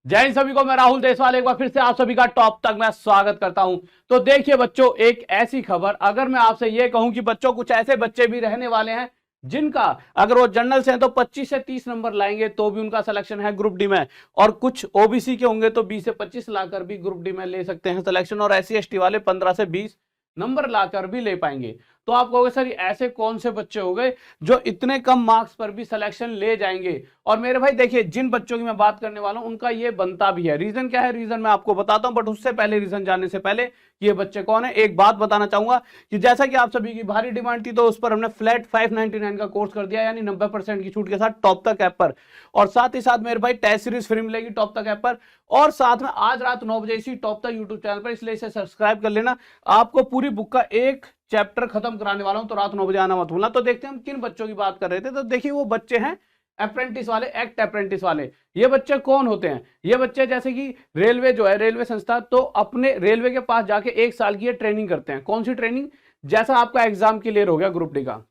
जय हिंद सभी को। मैं राहुल देशवाल एक बार फिर से आप सभी का टॉप तक मैं स्वागत करता हूं। तो देखिए बच्चों, एक ऐसी खबर, अगर मैं आपसे ये कहूं कि बच्चों कुछ ऐसे बच्चे भी रहने वाले हैं जिनका अगर वो जनरल से हैं तो 25 से 30 नंबर लाएंगे तो भी उनका सिलेक्शन है ग्रुप डी में, और कुछ ओबीसी के होंगे तो 20 से 25 लाकर भी ग्रुप डी में ले सकते हैं सिलेक्शन, और एससी एसटी वाले 15 से 20 नंबर लाकर भी ले पाएंगे। तो आप कहोगे सर ऐसे कौन से बच्चे हो गए जो इतने कम मार्क्स पर भी सिलेक्शन ले जाएंगे? और मेरे भाई देखिए, जिन बच्चों की मैं बात करने वाला हूं उनका ये बनता भी है। रीजन क्या है, रीजन मैं आपको बताता हूं, बट उससे पहले रीजन जानने से पहले ये बच्चे कौन है एक बात बताना चाहूंगा कि जैसा कि आप सभी की भारी डिमांड थी तो उस पर हमने फ्लैट 599 का कोर्स कर दिया, यानी 90% की छूट के साथ टॉप तक ऐप पर। और साथ ही साथ मेरे भाई टेस्ट सीरीज फ्री मिलेगी टॉप तक ऐप पर, और साथ में आज रात 9 बजे इसी टॉप तक यूट्यूब चैनल पर, इसलिए इसे सब्सक्राइब कर लेना। आपको पूरी बुक का एक चैप्टर खत्म कराने वाला हूं, तो रात 9 बजे आना मत भूलना। तो देखते हैं हम किन बच्चों की बात कर रहे थे। तो देखिए वो बच्चे हैं अप्रेंटिस वाले, एक्ट अप्रेंटिस वाले। ये बच्चे कौन होते हैं? ये बच्चे जैसे कि रेलवे जो है, रेलवे संस्था, तो अपने रेलवे के पास जाके 1 साल की ये ट्रेनिंग करते हैं। कौन सी ट्रेनिंग? जैसा आपका एग्जाम क्लियर हो गया ग्रुप डी का,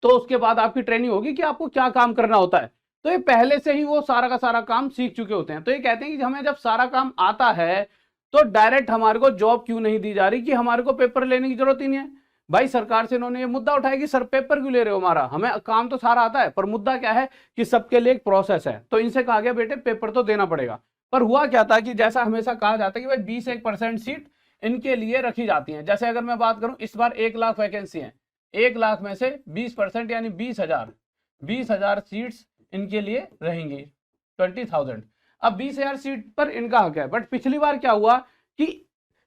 तो उसके बाद आपकी ट्रेनिंग होगी कि आपको क्या काम करना होता है। तो ये पहले से ही वो सारा का सारा काम सीख चुके होते हैं। तो ये कहते हैं कि हमें जब सारा काम आता है तो डायरेक्ट हमारे को जॉब क्यों नहीं दी जा रही, कि हमारे को पेपर लेने की जरूरत ही नहीं है। भाई सरकार से इन्होंने ये मुद्दा उठाया कि सर पेपर क्यों ले रहे हो, हमारा हमें काम तो सारा आता है, पर मुद्दा क्या है कि सबके लिए एक प्रोसेस है। तो इनसे कहा गया बेटे पेपर तो देना पड़ेगा। पर हुआ क्या था कि जैसा हमेशा कहा जाता है कि भाई 20-1% सीट इनके लिए रखी जाती है। जैसे अगर मैं बात करूं, इस बार 1 लाख वैकेंसी है, 1 लाख में से 20% यानी 20,000 सीट्स इनके लिए रहेंगी, 20,000। अब 20,000 सीट पर इनका हक है। बट पिछली बार क्या हुआ कि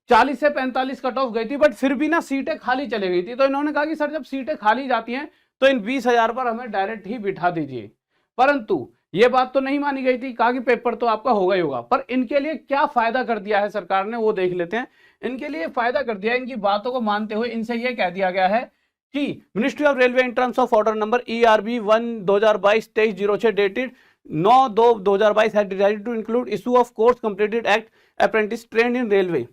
40 से 45 कट ऑफ गई थी, बट फिर भी ना सीटें खाली चली गई थी। तो इन्होंने कहा कि सर जब सीटें खाली जाती हैं तो इन 20,000 पर हमें डायरेक्ट ही बिठा दीजिए। परंतु ये बात तो नहीं मानी गई थी, कहा कि पेपर तो आपका होगा ही होगा। पर इनके लिए क्या फायदा कर दिया है सरकार ने, वो देख लेते हैं। इनके लिए फायदा कर दिया है, इनकी बातों को मानते हुए इनसे यह कह दिया गया है कि ministry of railway in terms of order number ERB 1/2022-2306 dated 9/2/2022 had decided to include issue of course completed act apprentice trained in railway,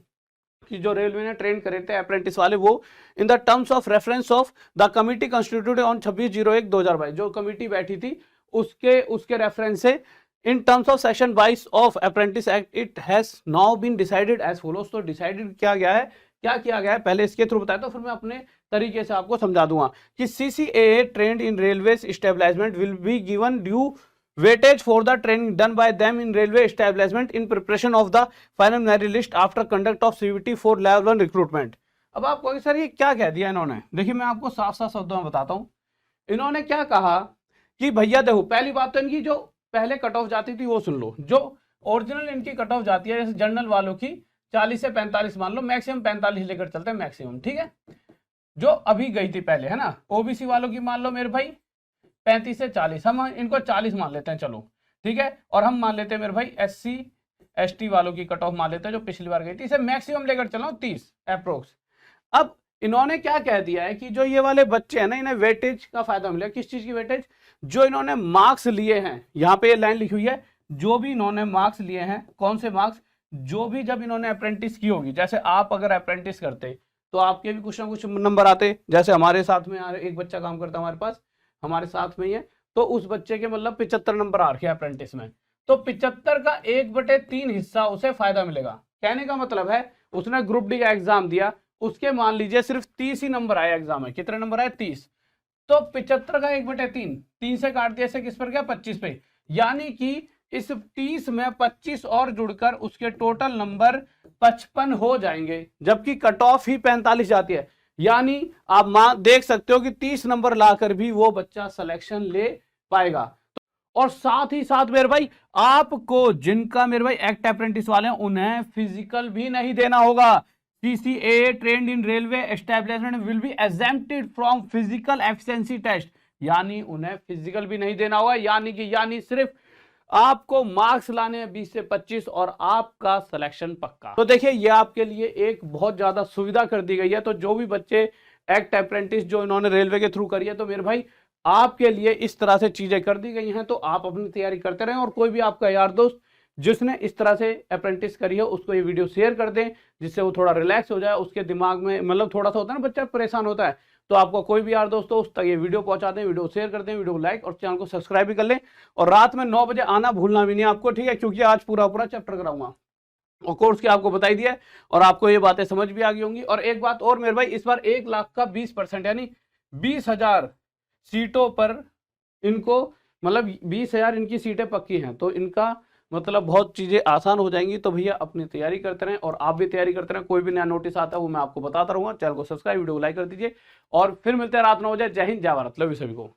कि जो रेलवे ने ट्रेन करे थे अप्रेंटिस वाले, वो in the terms of reference of the committee constituted on 26/01/2022, जो committee बैठी थी उसके रेफरेंस से in terms of section 22 of apprentice act it has now been decided as follows. तो डिसाइडेड क्या गया है, क्या किया गया है, पहले इसके थ्रू बताया तो फिर मैं अपने तरीके से आपको समझा दूंगा कि CCAA trained in railway establishment will be given due weightage for the training done by them in railway establishment in preparation of the final merit list after conduct of CVT for level 1 recruitment। अब आप कहोगे sir ये क्या कह दिया इन्होंने? देखिए मैं आपको साफ साफ शब्दों में बताता हूं। इन्होंने क्या कहा कि भैया देखो, पहली बात तो इनकी जो पहले कट ऑफ जाती थी वो सुन लो। जो ओरिजिनल इनकी कट ऑफ जाती है, जैसे जनरल वालों की 40 से 45 मान लो, मैक्सिमम 45 लेकर चलते हैं मैक्सिमम, ठीक है, जो अभी गई थी पहले, है ना। ओबीसी वालों की मान लो मेरे भाई 35 से 40, हम इनको 40 मान लेते हैं, चलो ठीक है। और हम मान लेते हैं मेरे भाई SC ST वालों की कट ऑफ मान लेते हैं जो पिछली बार गई थी, इसे मैक्सिमम लेकर चला 30 अप्रोक्स। अब इन्होंने क्या कह दिया है कि जो ये वाले बच्चे हैं ना, इन्हें वेटेज का फायदा मिलेगा। किस चीज की वेटेज? जो इन्होंने मार्क्स लिए हैं, यहाँ पे ये लाइन लिखी हुई है, जो भी इन्होंने मार्क्स लिए हैं। कौन से मार्क्स? जो भी जब इन्होंने अप्रेंटिस की होगी, जैसे आप अगर अप्रेंटिस करते तो आपके भी कुछ ना कुछ नंबर आते। जैसे हमारे साथ में एक बच्चा काम करता हमारे पास, हमारे साथ में ही है, तो उस बच्चे के मतलब 75 नंबर आ रखे अप्रेंटिस में, तो 75 का 1/3 हिस्सा उसे फायदा मिलेगा। कहने का मतलब है उसने ग्रुप डी का एग्जाम दिया, उसके मान लीजिए सिर्फ 30 ही नंबर आए एग्जाम में। कितने नंबर आए? 30। तो 75 का 1/3, 3 से काट दिया, से किस पर गया? 25 पे। यानी कि इस 30 में 25 और जुड़कर उसके टोटल नंबर 55 हो जाएंगे, जबकि कट ऑफ ही 45 जाती है। यानी आप देख सकते हो कि 30 नंबर लाकर भी वो बच्चा सिलेक्शन ले पाएगा। और साथ ही साथ मेरे भाई आपको, जिनका मेरे भाई एक्ट अप्रेंटिस वाले हैं, उन्हें फिजिकल भी नहीं देना होगा। CCAA trained in railway establishment will be exempted from physical efficiency test, यानी उन्हें फिजिकल भी नहीं देना होगा। यानी सिर्फ आपको मार्क्स लाने हैं 20 से 25 और आपका सिलेक्शन पक्का। तो देखिए ये आपके लिए एक बहुत ज्यादा सुविधा कर दी गई है। तो जो भी बच्चे एक्ट अप्रेंटिस जो इन्होंने रेलवे के थ्रू करी है, तो मेरे भाई आपके लिए इस तरह से चीजें कर दी गई हैं। तो आप अपनी तैयारी करते रहें, और कोई भी आपका यार दोस्त जिसने इस तरह से अप्रेंटिस करी है उसको ये वीडियो शेयर कर दें, जिससे वो थोड़ा रिलैक्स हो जाए। उसके दिमाग में मतलब थोड़ा सा होता है ना, बच्चा परेशान होता है, तो आपको कोई भी यार दोस्तों उस तक ये वीडियो पहुंचा दें, वीडियो शेयर कर दें, वीडियो को लाइक और चैनल को सब्सक्राइब भी कर लें। और रात में 9 बजे आना भूलना भी नहीं आपको, ठीक है, क्योंकि आज पूरा चैप्टर कराऊंगा और कोर्स की आपको बताई दिया है और आपको ये बातें समझ भी आ गई होंगी। और एक बात और मेरे भाई, इस बार 1 लाख का 20% यानी 20,000 सीटों पर इनको, मतलब 20,000 इनकी सीटें पक्की हैं, तो इनका मतलब बहुत चीजें आसान हो जाएंगी। तो भैया अपनी तैयारी करते रहें और आप भी तैयारी करते रहें। कोई भी नया नोटिस आता है वो मैं आपको बताता रहूंगा। चैनल को सब्सक्राइब, वीडियो को लाइक कर दीजिए और फिर मिलते हैं रात 9 बजे। जय हिंद, जय भारत, लव यू सभी को।